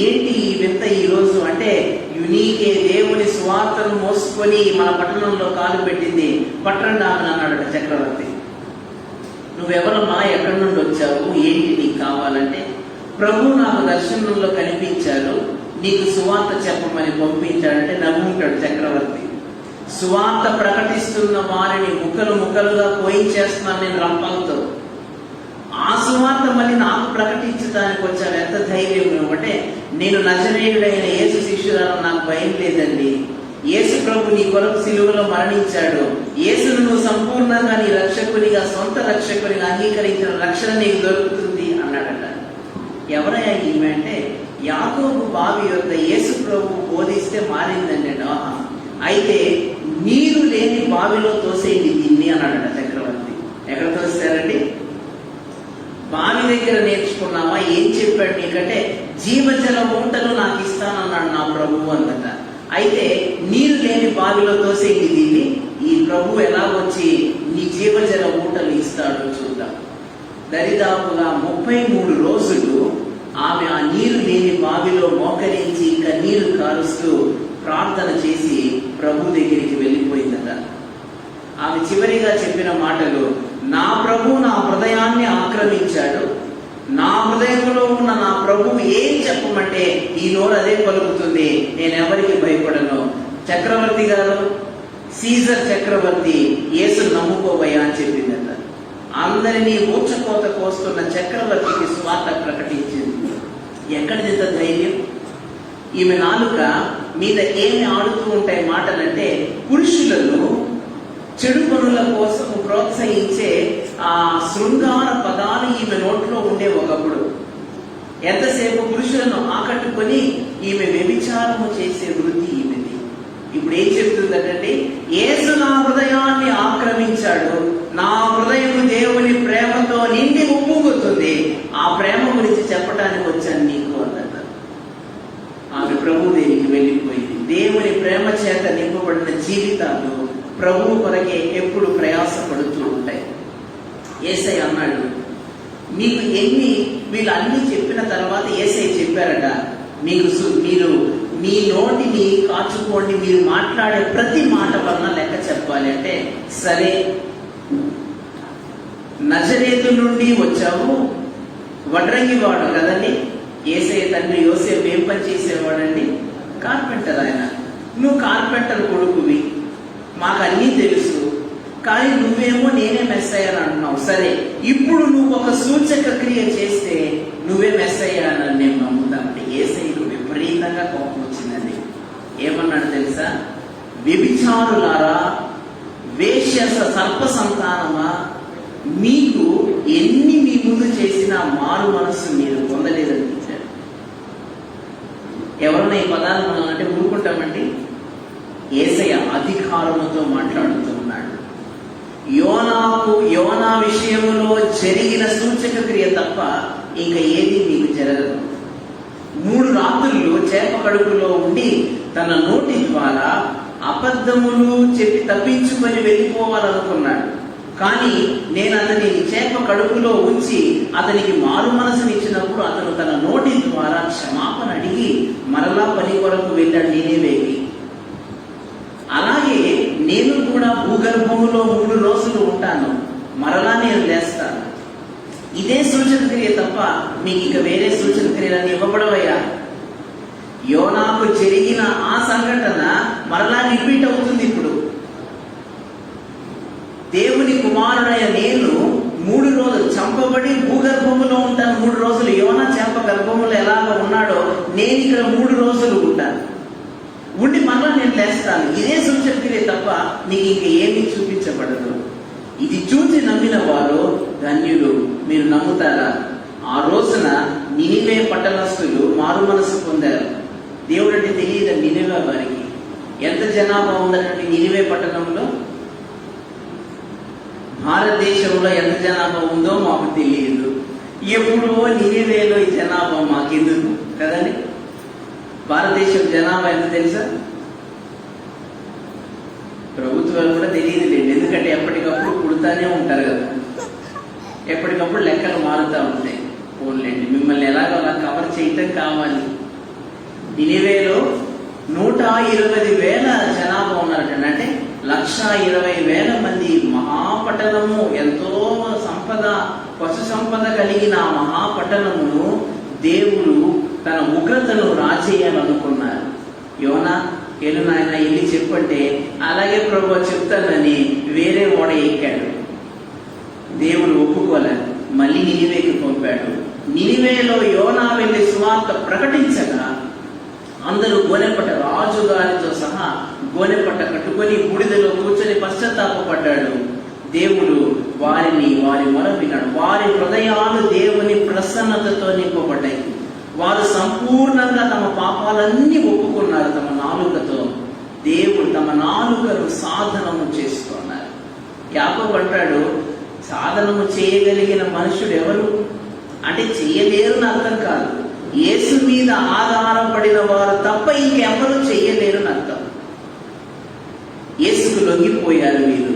ఏంటి ఈ వింత ఈ రోజు అంటే, యునీకే దేవుని సువార్తను మోసుకొని మన పట్టణంలో కాలు పెట్టింది. పట్టణం ఆమెను అన్నాడట చక్రవర్తి, నువ్వెవరమ్మా, ఎక్కడి నుండి వచ్చావు, ఏంటి నీకు కావాలంటే, ప్రభు నాకు దర్శనంలో కనిపించారు, నీకు సువార్త చెప్పమని పంపించాడంటే నవ్వుంటాడు చక్రవర్తి. సువార్త ప్రకటిస్తున్న వారిని ముక్కలు ముక్కలుగా కోయించేస్తున్నాను నేను రంపంతో. ఆ సువార్త మళ్ళీ నాకు ప్రకటించడానికి వచ్చాను, ఎంత ధైర్యం అంటే, నేను నజరేయుడైన యేసు శిష్యురాలు, నాకు భయం లేదండి. యేసు ప్రభు నీ కొరకు సిలువలో మరణించాడు. యేసును నువ్వు సంపూర్ణంగా నీ రక్షకునిగా, సొంత రక్షకునిగా అంగీకరించిన రక్షణ నీకు దొరుకుతుంది అన్నాడట. ఎవరయ్యా ఈమె అంటే, యాకోబు బావి యొక్క యేసు ప్రభు బోధిస్తే మారిందండి. అయితే నీరు లేని బావిలో తోసేయండి దీన్ని అన్నాడట చక్రవర్తి. ఎక్కడ తోస్తారండి? బావి దగ్గర నేర్చుకున్నావా? ఏం చెప్పాడు నీకంటే, జీవజల ఊటలు నాకు ఇస్తానన్నాడు నా ప్రభు అందట. అయితే నీరు లేని బావిలో తోసేయండి దీన్ని, ఈ ప్రభు ఎలా వచ్చి నీ జీవజల ఊటలు ఇస్తాడో చూద్దాం. దరిదాపుగా 33 రోజులు ఆమె ఆ నీరు లేని బావిలో మోకరించి ఇంకా నీరు కారుస్తూ ప్రార్థన చేసి ప్రభు దగ్గరికి వెళ్ళిపోయిందట. ఆమె చివరిగా చెప్పిన మాటలు, నా ప్రభు నా హృదయాన్ని ఆక్రమించాడు, నా హృదయంలో ఉన్న నా ప్రభువు ఏం చెప్పమంటే ఈ నోరు అదే పలుకుతుంది, నేను ఎవరికి భయపడను. చక్రవర్తి గారు, సీజర్ చక్రవర్తి, యేసు నమ్ముకోవయ్యా అని చెప్పిందట. అందరినీ ఊచకోత కోస్తున్న చక్రవర్తికి స్వార్థ ప్రకటించింది. ఎక్కడిది ధైర్యం? ఈమె నాలుక మీద ఏమి ఆడుతూ ఉంటాయి మాటలంటే, పురుషులను చెడు పనుల కోసం ప్రోత్సహించే ఆ శృంగార పదాలు ఈమె నోట్లో ఉండే ఒకప్పుడు. ఎంతసేపు పురుషులను ఆకట్టుకొని ఈమె వ్యభిచారము చేసే వృత్తి ఈమెది. ఇప్పుడు ఏం చెప్తుందంటే, యేసు నా హృదయాన్ని ఆక్రమించాడు, నా హృదయం దేవుని ప్రేమతో నిండి ఉప్పొంగుతుంది, ఆ ప్రేమ గురించి చెప్పడానికి వచ్చాను నీకు అన్నట. ఆమె ప్రభు దగ్గరికి వెళ్ళిపోయింది. దేవుని ప్రేమ చేత నింపబడిన జీవితాలు ప్రభువు కొరకే ఎప్పుడు ప్రయాసపడుతూ ఉంటాయి. యేసయ్య అన్నాడు, మీకు వీళ్ళు అన్ని చెప్పిన తర్వాత యేసయ్య చెప్పారట, మీరు మీ నోటిని కాచుకోండి, మీరు మాట్లాడే ప్రతి మాట వలన లెక్క చెప్పాలి. అంటే సరే, నజరేతు నుండి వచ్చావు, వడ్రంగి వాడు కదండి, యేసయ్య తండ్రి యోసేపు ఏం పని చేసేవాడండి? కార్పెంటర్ ఆయన. నువ్వు కార్పెంటర్ కొడుకువి, మాకు అన్నీ తెలుసు, కానీ నువ్వేమో నేనే మెస్సయ్య అని అంటున్నావు. సరే, ఇప్పుడు నువ్వు ఒక సూచక క్రియ చేస్తే నువ్వే మెస్సయ్య అని నేను నమ్ముతానంటే యేసయ్యకు విపరీతంగా కోపం వచ్చిందండి. ఏమన్నాడు తెలుసా? వ్యభిచారులారా, వేశ్య సర్ప సంతానమా, మీకు ఎన్ని మీ ముందు చేసినా మారు మనస్సు మీరు పొందలేదనిపించాడు. ఎవరన్నా ఈ పదాలు మనం అంటే ఊరుకుంటామండి? యేసయ్య అధికారముతో మాట్లాడుతూ ఉన్నాడు. యోనా విషయంలో జరిగిన సూచక క్రియ తప్ప ఇంకా ఏది మీకు జరగదు. 3 రాత్రులు చేప కడుపులో ఉండి తన నోటి ద్వారా అబద్ధములు చెప్పి తప్పించుకొని వెళ్ళిపోవాలనుకున్నాడు. కానీ నేను అతనిని చేప కడుపులో ఉంచి అతనికి మారు మనసునిచ్చినప్పుడు అతను తన నోటి ద్వారా క్షమాపణ అడిగి మరలా పని కొరకు వెళ్ళాడు నినివేకి. అలాగే నేను కూడా భూగర్భములో 3 రోజులు ఉంటాను, మరలా నేను లేస్తాను. ఇదే సూచన క్రియ తప్ప మీకు ఇక వేరే సూచన క్రియలని ఇవ్వబడవయ్యా. యోనాకు జరిగిన ఆ సంఘటన మరలా రిపీట్ అవుతుంది. ఇప్పుడు దేవుని కుమారుడైన నేను 3 రోజులు చంపబడి భూగర్భములో ఉంటాను. 3 రోజులు యోనా చేప గర్భములో ఎలాగ ఉన్నాడో నేను ఇక్కడ 3 రోజులు ఉంటాను, ఉండి మరలా నేను లేస్తాను. ఇదే సూచన క్రియ తప్ప నీకు ఇంక ఏమీ చూపించబడదు. ఇది చూసి నమ్మిన వారు ధన్యులు. మీరు నమ్ముతారా? ఆ రోజున నినివే పట్టణస్థులు మారు మనసు పొందారు. దేవుడు అంటే తెలియదు నినివే వారికి. ఎంత జనాభా ఉందనంటే నినివే పట్టణంలో, భారతదేశంలో ఎంత జనాభా ఉందో మాకు తెలియదు. ఎప్పుడో నినివేలో ఈ జనాభా మాకెందుకు కదండి? భారతదేశం జనాభా ఎంత తెలుసా? ప్రభుత్వాలు కూడా తెలియదులేండి, ఎందుకంటే ఎప్పటికప్పుడు పుడతానే ఉంటారు కదా, ఎప్పటికప్పుడు లెక్కలు మారుతూ ఉంటాయి. పోన్లేండి, మిమ్మల్ని ఎలాగో అలా కవర్ చేయటం కావాలి. నినివేలో 120,000 జనాభా ఉన్నారట. అంటే 120,000 మంది. మహాపట్టణము, ఎంతో సంపద, పశు సంపద కలిగిన ఆ మహాపట్టణమును దేవుడు తన ఉగ్రతను రాజేయాలనుకున్నారు. యోనా ఏను నాయన వెళ్ళి చెప్పంటే, అలాగే ప్రభు చెప్తానని వేరే ఓడ ఎక్కాడు. దేవుడు ఒప్పుకోలేదు, మళ్ళీ నినివేకి పంపాడు. నినివేలో యోనా వెళ్ళి సువార్త ప్రకటించగా అందరూ గోనెపట్ట, రాజుగారితో సహా గోనెపట్ట కట్టుకొని బూడిదలో కూర్చొని పశ్చాత్తాపడ్డాడు. దేవుడు వారి మొర విన్నాడు. వారి హృదయాలు దేవుని ప్రసన్నతతో నింపబడ్డాయి. వారు సంపూర్ణంగా తమ పాపాలన్నీ ఒప్పుకున్నారు. తమ నాలుకతో దేవుడు తమ నాలుకను సాధనము చేసుకున్నారు. యాకోబు అంటాడు, సాధనము చేయగలిగిన మనుషుడు ఎవరు అంటే చెయ్యలేరు అని అర్థం కాదు. యేసు మీద ఆధారపడిన వారు తప్ప ఇంకెవరూ చెయ్యలేరు అని అర్థం. యేసుకు లొంగిపోయారు వీరు.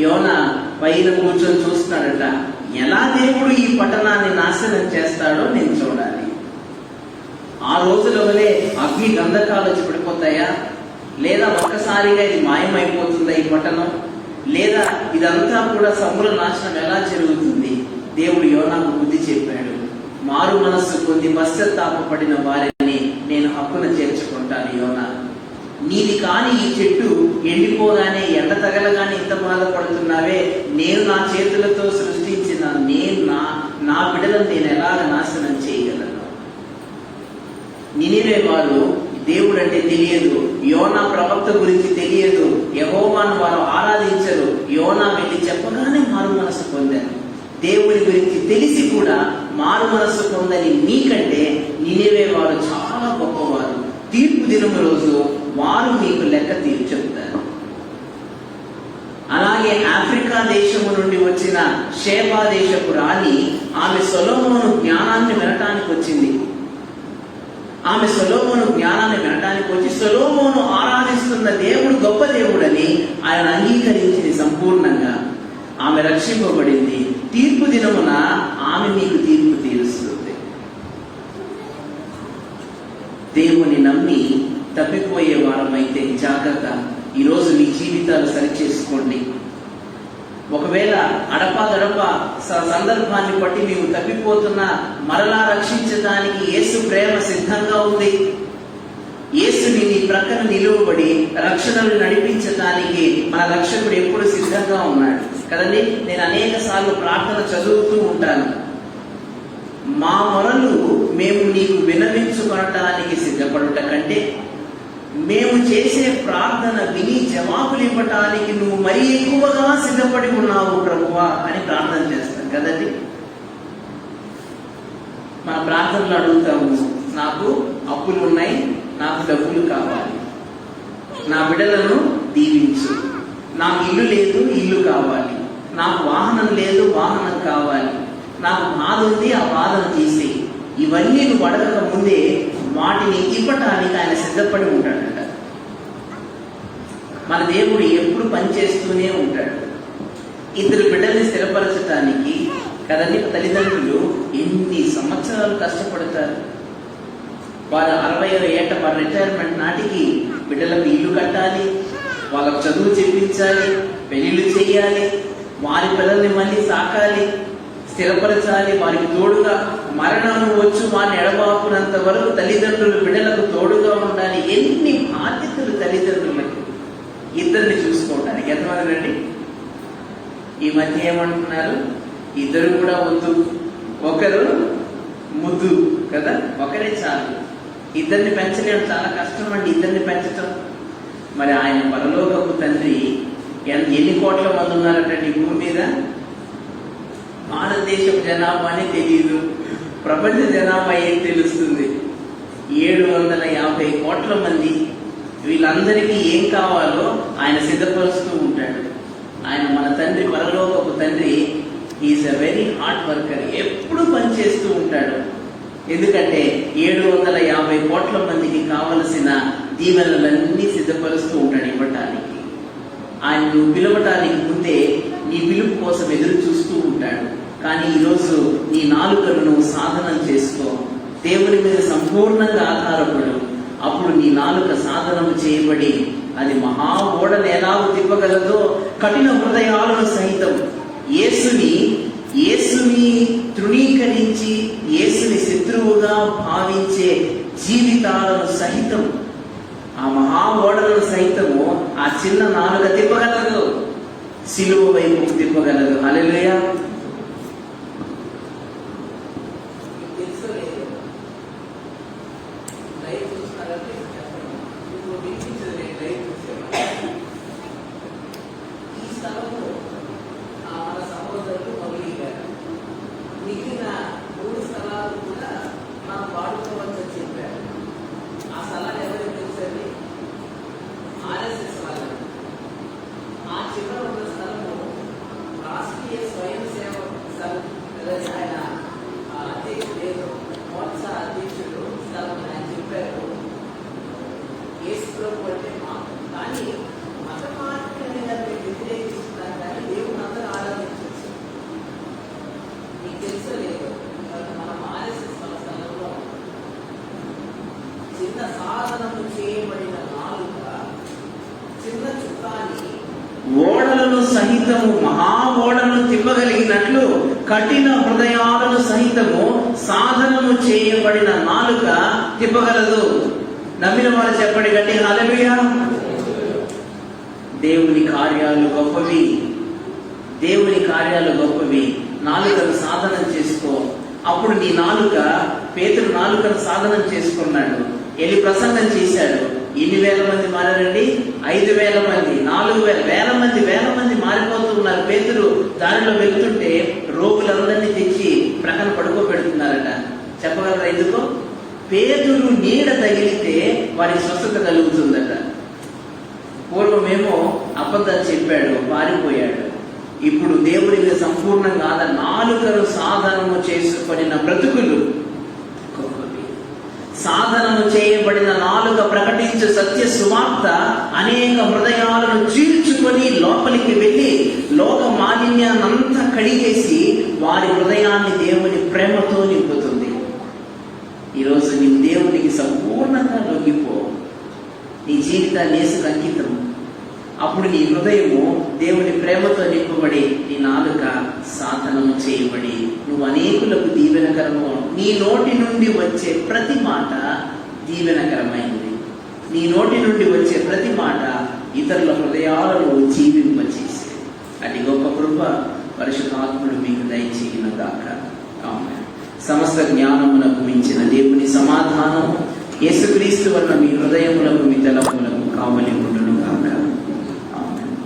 యోనా పైన కూర్చొని చూస్తున్నాడట, ఎలా దేవుడు ఈ పట్టణాన్ని నాశనం చేస్తాడో నేను చూడాలి. ఆ రోజుల వలె అగ్ని గంధకాలు వచ్చి పడిపోతాయా, లేదా ఒక్కసారిగా ఇది మాయమైపోతుందా ఈ పట్టణం, లేదా ఇదంతా కూడా సమూల నాశనం ఎలా జరుగుతుంది? దేవుడు యోనాకు బుద్ధి చెప్పాడు. మారు మనస్సు పొంది పశ్చాత్తాపడిన వారిని నేను హక్కున చేర్చుకుంటాను. యోనా, నీది కాని ఈ చెట్టు ఎండిపోగానే, ఎండ తగలగానే ఇంత బాధపడుతున్నావే, నేను నా చేతులతో సృష్టించిన నా బిడ్డలను నేను ఎలాగ నాశనం చేయగలను? నినివే వారు దేవుడు అంటే తెలియదు, యోనా ప్రవక్త గురించి తెలియదు, యెహోవాను వారు ఆరాధించరు. యోనా వెళ్ళి చెప్పగానే మారు మనసు పొందారు. దేవుడి గురించి తెలిసి కూడా మారు మనసు పొందని మీకంటే నినివే వారు చాలా గొప్పవారు. తీర్పు దినము రోజు వారు మీకు లెక్క చెప్తారు. అలాగే ఆఫ్రికా దేశము నుండి వచ్చిన షేబా దేశపు రాణి, ఆమె సొలొమోను జ్ఞానాన్ని వినటానికి వచ్చింది. ఆమె సొలొమోను జ్ఞానాన్ని వినటానికి వచ్చి సొలొమోను ఆరాధిస్తున్న దేవుడు గొప్ప దేవుడని ఆయన అంగీకరించింది సంపూర్ణంగా. ఆమె రక్షింపబడింది. తీర్పు దినమున ఆమె మీకు తీర్పు తీరుస్తుంది. దేవుని నమ్మి తప్పిపోయే వారమైతే జాగ్రత్త. ఈరోజు మీ జీవితాలు సరిచేసుకోండి. ఒకవేళ అడపాదడప సందర్భాన్ని బట్టి నీవు తప్పిపోతున్నా మరలా రక్షించడానికి యేసు ప్రేమ సిద్ధంగా ఉంది. యేసుని నీ ప్రక్కన నిలువబడి రక్షణను నడిపించడానికి మన రక్షకుడు ఎప్పుడు సిద్ధంగా ఉన్నాడు కదండి. నేను అనేక సార్లు ప్రార్థన చదువుతూ ఉంటాను. మా మొరలు మేము నీకు వినవించుకొనటానికి సిద్ధపడుట కంటే మేము చేసే ప్రార్థన విని జవాబులు ఇవ్వటానికి నువ్వు మరీ ఎక్కువగా సిద్ధపడి ఉన్నావు ప్రభువా అని ప్రార్థన చేస్తాం కదండి. మన ప్రార్థనలు అడుగుతాము, నాకు అప్పులు ఉన్నాయి, నాకు డబ్బులు కావాలి, నా బిడ్డలను దీవించు, నాకు ఇల్లు లేదు, ఇల్లు కావాలి, నాకు వాహనం లేదు, వాహనం కావాలి, నాకు బాధ ఉంది, ఆ బాధను తీసి. ఇవన్నీ నువ్వు అడగక ముందే వాటిని ఇవ్వటానికి ఆయన సిద్ధపడి ఉంటాడట. మన దేవుడు ఎప్పుడు పనిచేస్తూనే ఉంటాడు. ఇద్దరు బిడ్డల్ని స్థిరపరచటానికి కదండి తల్లిదండ్రులు ఎన్ని సంవత్సరాలు కష్టపడతారు. వారు 60వ ఏట వారి రిటైర్మెంట్ నాటికి బిడ్డలకు ఇల్లు కట్టాలి, వాళ్ళకు చదువు చెప్పించాలి, పెళ్లిళ్ళు చేయాలి, వారి పిల్లల్ని మళ్ళీ సాకాలి, స్థిరపరచాలి, వారికి తోడుగా మరణం వచ్చు వారిని ఎడబాపునంత వరకు తల్లిదండ్రులు బిడ్డలకు తోడుగా ఉండాలి. ఎన్ని బాధ్యతలు తల్లిదండ్రులకి ఇద్దరిని చూసుకోవడానికి. ఎంతమంది? ఈ మధ్య ఏమంటున్నారు, ఇద్దరు కూడా వద్దు, ఒకరు ముద్దు కదా, ఒకరే చాలు. ఇద్దరిని పెంచలేము, చాలా కష్టం అండి ఇద్దరిని పెంచటం. మరి ఆయన పరలోకపు తండ్రి ఎన్ని కోట్ల మంది ఉన్నారటండి భూమి మీద? భారతదేశం జనాభా అని తెలియదు, ప్రపంచ జనాభా ఏం తెలుస్తుంది? 750 కోట్ల మంది. వీళ్ళందరికీ ఏం కావాలో ఆయన సిద్ధపరుస్తూ ఉంటాడు. ఆయన మన తండ్రి, పరలోకపు తండ్రి is a very hard worker. ఎప్పుడు పనిచేస్తూ ఉంటాడు. ఎందుకంటే 750 కోట్ల మందికి కావలసిన దీవెనలన్నీ సిద్ధపరుస్తూ ఉంటాడు ఇవ్వటానికి. ఆయన నువ్వు పిలవటానికి ముందే నీ పిలుపు కోసం ఎదురు చూస్తూ ఉంటాడు. కానీ ఈరోజు నీ నాలుకను నువ్వు సాధనం చేసుకో, దేవుని మీద సంపూర్ణంగా ఆధారపడు. అప్పుడు నీ నాలుక సాధనం చేయబడి అది మహా ఓడను ఎలాగో తిప్పగలదో కఠిన హృదయాలను సహితం యేసుని తృణీకరించి యేసుని శత్రువుగా భావించే జీవితాలను సహితం, ఆ మహా ఓడలను సైతము ఆ చిన్న నాలుక తిప్పగలదు, సిలువ వైపు తిప్పగలదు. హల్లెలూయా. ఓడలను సహితము మహా ఓడలను తిప్పగలిగినట్లు కఠిన హృదయాలను సహితము సాధనము చేయబడిన నాలుక తిప్పగలదు. నమ్మిన వారు చెప్పండి గట్టి హల్లెలూయా. దేవుని కార్యాలు గొప్పవి, దేవుని కార్యాలు గొప్పవి. నాలుకను సాధనం చేసుకో. అప్పుడు నీ నాలుక, పేతురు నాలుకను సాధనం చేసుకున్నాడు, వెళ్ళి ప్రసంగం చేశాడు. ఎన్ని వేల మంది మారారండి? 5,000 మంది, 4,000 వేల మంది మారిపోతూ ఉన్నారు. పేతురు దారిలో వెళ్తుంటే రోగులందరినీ తెచ్చి ప్రక్కన పడుకోబెడుతున్నారట. చెప్పగలరా ఎందుకో? పేతురు నీడ తగిలితే వారికి స్వస్థత కలుగుతుందట. పూర్వమేమో అబద్ధాలు చెప్పాడు, పారిపోయాడు. ఇప్పుడు దేవుడి మీద సంపూర్ణంగా నాలుకను సాధనము చేసుకొనిన బ్రతుకులు, సాధనము చేయబడిన నాలుక ప్రకటించు సత్య సువార్త అనేక హృదయాలను చీల్చుకొని లోపలికి వెళ్ళి లోక మాలిన్యాన్నంతా కడిగేసి వారి హృదయాన్ని దేవుని ప్రేమతో నింపుతుంది. ఈరోజు నీవు దేవునికి సంపూర్ణంగా లొంగిపో, నీ జీవితాన్ని యేసుకు అంకితం. అప్పుడు నీ హృదయము దేవుని ప్రేమతో నింపబడి నీ నాలుక సాధనము చేయబడి నువ్వు అనేకులకు దీవెనకరము. నీ నోటి నుండి వచ్చే ప్రతి మాట దీవెనకరమైనది. నీ నోటి నుండి వచ్చే ప్రతి మాట ఇతరుల హృదయాలను జీవింపచేసే అటు గొప్ప కృప పరిశుద్ధాత్ముడు మీకు దయచేయును గాక. ఆమేన్. సమస్త జ్ఞానమునకు మించిన దేవుని సమాధానము యేసుక్రీస్తు వలన మీ హృదయములకు మీ తల